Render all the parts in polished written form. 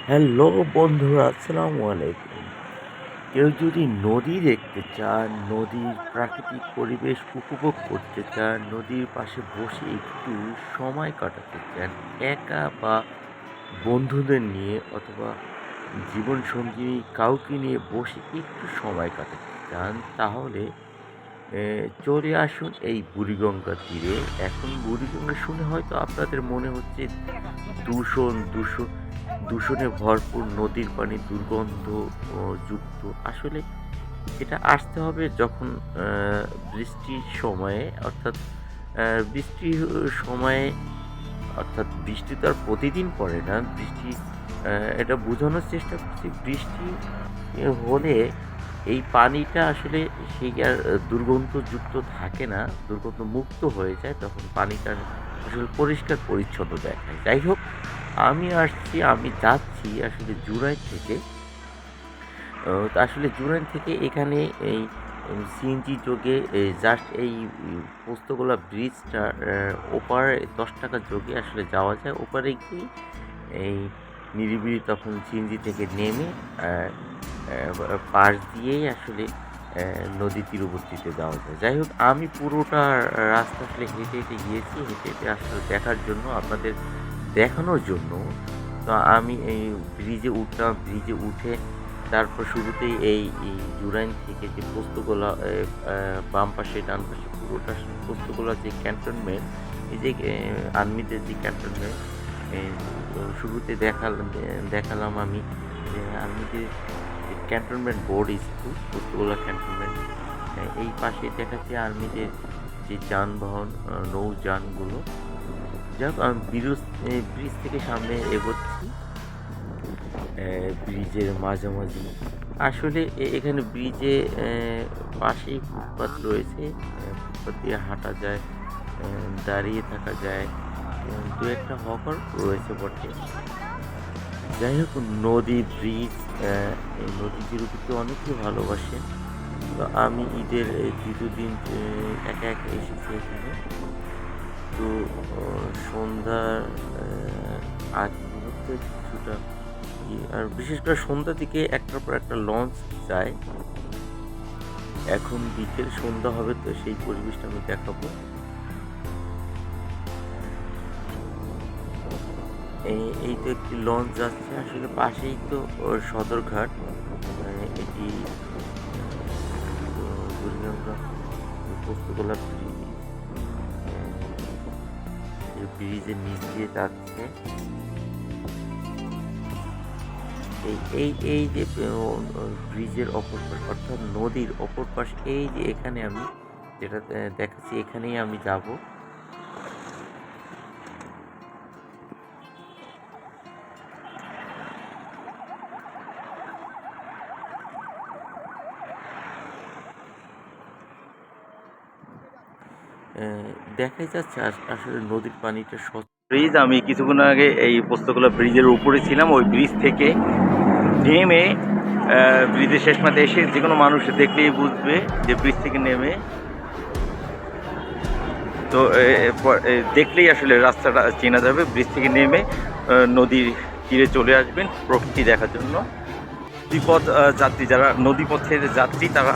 Hello বন্ধুরা, আসসালামু আলাইকুম। কেউ যদি নদী দেখতে চান, নদীর প্রাকৃতিক পরিবেশ উপভোগ করতে চান, নদীর পাশে বসে একটু সময় কাটাতে চান, একা বা বন্ধুদের নিয়ে অথবা জীবনসঙ্গী কাউকে নিয়ে বসে একটু সময় কাটাতে চান, তাহলে চলে আসুন এই বুড়িগঙ্গা তীরে। এখন বুড়িগঙ্গা শুনে হয়তো আপনাদের মনে হচ্ছে দূষণে ভরপুর নদীর পানি দুর্গন্ধ যুক্ত। আসলে এটা আসতে হবে যখন বৃষ্টির সময়ে, অর্থাৎ বৃষ্টির সময়ে, অর্থাৎ বৃষ্টি তো আর প্রতিদিন পড়ে না। এটা বোঝানোর চেষ্টা করছি, বৃষ্টি হলে এই পানিটা আসলে সেই আর দুর্গন্ধযুক্ত থাকে না, দুর্গন্ধ মুক্ত হয়ে যায়। তখন পানিটা আসলে পরিষ্কার পরিচ্ছন্ন দেখায়। যাই হোক, আমি যাচ্ছি আসলে জুরাইন থেকে। তো আসলে জুরাইন থেকে এখানে এই সিএনজি যোগে জাস্ট এই পোস্তগোলা ব্রিজটা ওপারে 10 টাকা যোগে আসলে যাওয়া যায়। ওপারে গিয়ে এই নিরিবিলি তখন সিএনজি থেকে নেমে পাশ দিয়েই আসলে নদী তীরবর্তীতে যাওয়া যায়। যাই হোক, আমি পুরোটা রাস্তা আসলে হেঁটে হেঁটে গিয়েছি, হেঁটে হেঁটে আসলে দেখার জন্য, আপনাদের দেখানোর জন্য। তো আমি এই ব্রিজে উঠলাম, ব্রিজে উঠে তারপর শুরুতেই এই জুরাইন থেকে যে পোস্তগোলা, বাম পাশে ডান পাশে পুরোটা পোস্তগোলা যে ক্যান্টনমেন্ট, এই যে আর্মিদের যে ক্যান্টনমেন্ট, শুরুতে দেখালাম আমি যে আর্মিদের cantonment board school, Postogola cantonment. এই পাশে দেখাচ্ছে আর্মিদের যে যানবাহন, নৌযানগুলো। যাক, আমি ব্রিজ থেকে সামনে এগোচ্ছি, ব্রিজের মাঝামাঝি। আসলে এখানে ব্রিজে পাশেই ফুটপাত রয়েছে, ফুটপাত দিয়ে হাঁটা যায়, দাঁড়িয়ে থাকা যায়, দু একটা হকার রয়েছে বটে। যাই হোক, নদী, ব্রিজ, এই নদী তীরবর্তী অনেকেই ভালোবাসেন। তো আমি ঈদের দ্বিতীয় দিন একা একা এসেছি এখানে। তো সন্ধ্যার আগ মুহূর্তে কিছুটা আর বিশেষ করে সন্ধ্যার দিকে একটার পর একটা লঞ্চ যায়। এখন বিকেল সন্ধ্যা হবে, তো সেই পরিবেশটা আমি দেখাবো। এই তো একটি লঞ্চ যাচ্ছে, আসলে পাশেই তো সদরঘাট। এটি বুড়িগঙ্গা পোস্তগোলা ব্রিজের নিচ দিয়ে যাচ্ছে। এই যে ব্রিজের অপর পাশ, অর্থাৎ নদীর অপর পাশ, এই যে এখানে আমি যেটা দেখাচ্ছি, এখানেই আমি যাব। দেখাই যাচ্ছে আসলে নদীর পানিটা স্বচ্ছ। ব্রিজ, আমি কিছুক্ষণ আগে এই পোস্তগোলা ব্রিজের উপরে ছিলাম। ওই ব্রিজ থেকে নেমে ব্রিজের শেষ মাথায় এসে যে কোনো মানুষ দেখলেই বুঝবে যে ব্রিজ থেকে নেমে, তো দেখলেই আসলে রাস্তাটা চেনা যাবে। ব্রিজ থেকে নেমে নদীর তীরে চলে আসবেন প্রকৃতি দেখার জন্য। নদীপথ যাত্রী, যারা নদীপথের যাত্রী, তারা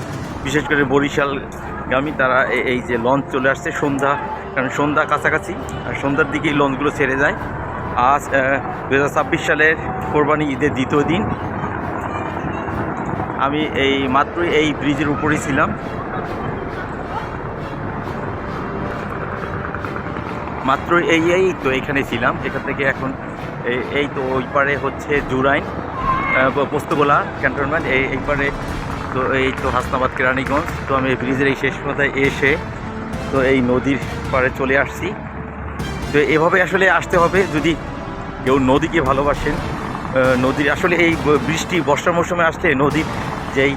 বিশেষ করে বরিশালগামী, তারা এই যে লঞ্চ চলে আসছে সন্ধ্যা, কারণ সন্ধ্যা কাছাকাছি, আর সন্ধ্যার দিকেই লঞ্চগুলো ছেড়ে যায়। আজ 2026 সালের কোরবানি ঈদের দ্বিতীয় দিন। আমি মাত্রই এই ব্রিজের উপরেই ছিলাম, মাত্র এই তো এখানে ছিলাম। এখান থেকে এখন এই তো ওই পারে হচ্ছে জুরাইন, পোস্তগোলা ক্যান্টনমেন্ট, এই পারে তো এই তো হাসনাবাদ কেরানীগঞ্জ। তো আমি এই ব্রিজের এই শেষ মাথায় এসে তো এই নদীর পাড়ে চলে আসছি। তো এভাবে আসলে আসতে হবে যদি কেউ নদীকে ভালোবাসেন। নদীর আসলে এই বৃষ্টি বর্ষার মৌসুমে আসলে নদীর যেই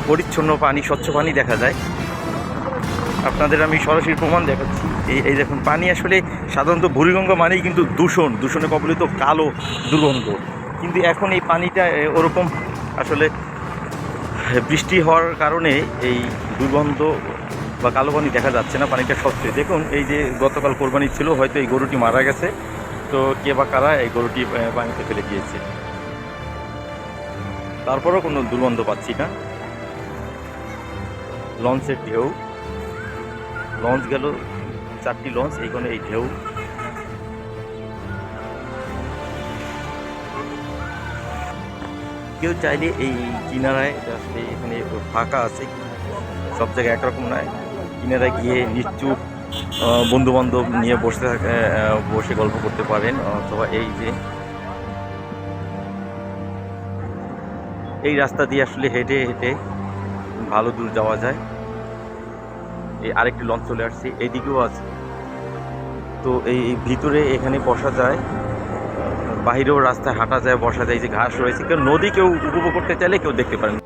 পরিচ্ছন্ন পানি, স্বচ্ছ পানি দেখা যায়। আপনাদের আমি সরাসরি প্রমাণ দেখাচ্ছি। এই দেখুন পানি, আসলে সাধারণত বুড়িগঙ্গা মানেই কিন্তু দূষণে কবলিত কালো দুর্গন্ধ, কিন্তু এখন এই পানিটা ওরকম আসলে বৃষ্টি হওয়ার কারণে এই দুর্গন্ধ বা কালো পানি দেখা যাচ্ছে না, পানিটা স্বচ্ছ। দেখুন, এই যে গতকাল কোরবানি ছিল, হয়তো এই গরুটি মারা গেছে, তো কে বা কারা এই গরুটি পানিতে ফেলে দিয়েছে। তারপরেও কোনো দুর্গন্ধ পাচ্ছি না। লঞ্চের ঢেউ, লঞ্চ গেল 4টি লঞ্চ, এইখানে এই ঢেউ। কেউ চাইলে এই কিনারায় আসলে এখানে ফাঁকা আছে, সব জায়গায় একরকম নয়, কিনারায় গিয়ে নিশ্চুপ বন্ধু বান্ধব নিয়ে বসে গল্প করতে পারেন, অথবা এই যে এই রাস্তা দিয়ে আসলে হেঁটে হেঁটে ভালো দূর যাওয়া যায়। এই আরেকটি লঞ্চ চলে আসছে, এইদিকেও আছে। তো এই ভিতরে এখানে বসা যায়, বাহিরেও রাস্তায় হাঁটা যায়, বসা যায়, এই যে ঘাস রয়েছে, কেউ নদী কেউ উপভোগ করতে চাইলে কেউ দেখতে পারেন।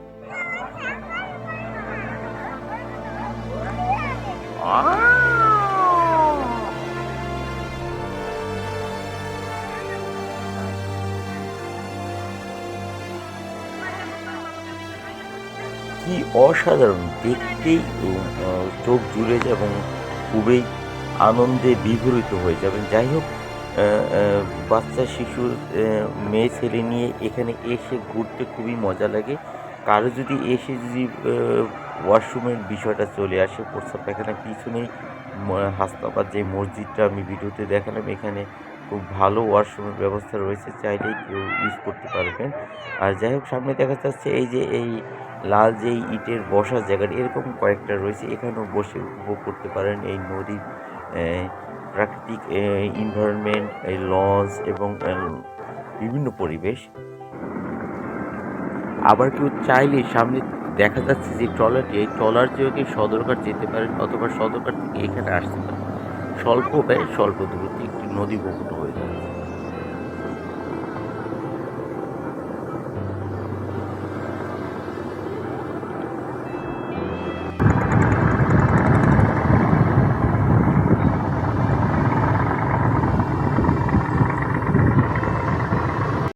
কি অসাধারণ দেখতেই চোখ জুড়ে যায় এবং খুবই আনন্দে বিভোরিত হয়ে যাবেন। যাই হোক, বাচ্চা শিশু মেয়ে ছেলে নিয়ে এখানে এসে ঘুরতে খুবই মজা লাগে। কারো যদি এসে যদি ওয়াশরুমের বিষয়টা চলে আসে, প্রস্রাব পায়খানার পিছনেই হাসনাবাদ যে মসজিদটা আমি ভিডিওতে দেখালাম, এখানে খুব ভালো ওয়াশরুমের ব্যবস্থা রয়েছে, চাইলেই কেউ ইউজ করতে পারবেন। আর যাই হোক, সামনে দেখা যাচ্ছে এই যে এই লাল যেই ইটের বসার জায়গাটা, এরকম কয়েকটা রয়েছে, এখানেও বসে উপভোগ করতে পারেন এই নদীর প্রাকৃতিক এনভায়রনমেন্ট, এই লঞ্চ এবং বিভিন্ন পরিবেশ। আবার কেউ চাইলে সামনে দেখা যাচ্ছে যে ট্রলারটি, এই ট্রলার যোগে সদরঘাট যেতে পারেন, অথবা সদরঘাট থেকে এখানে আসতে পারেন। স্বল্প ব্যয় স্বল্প দূরত্বে একটি নদী উপভোগ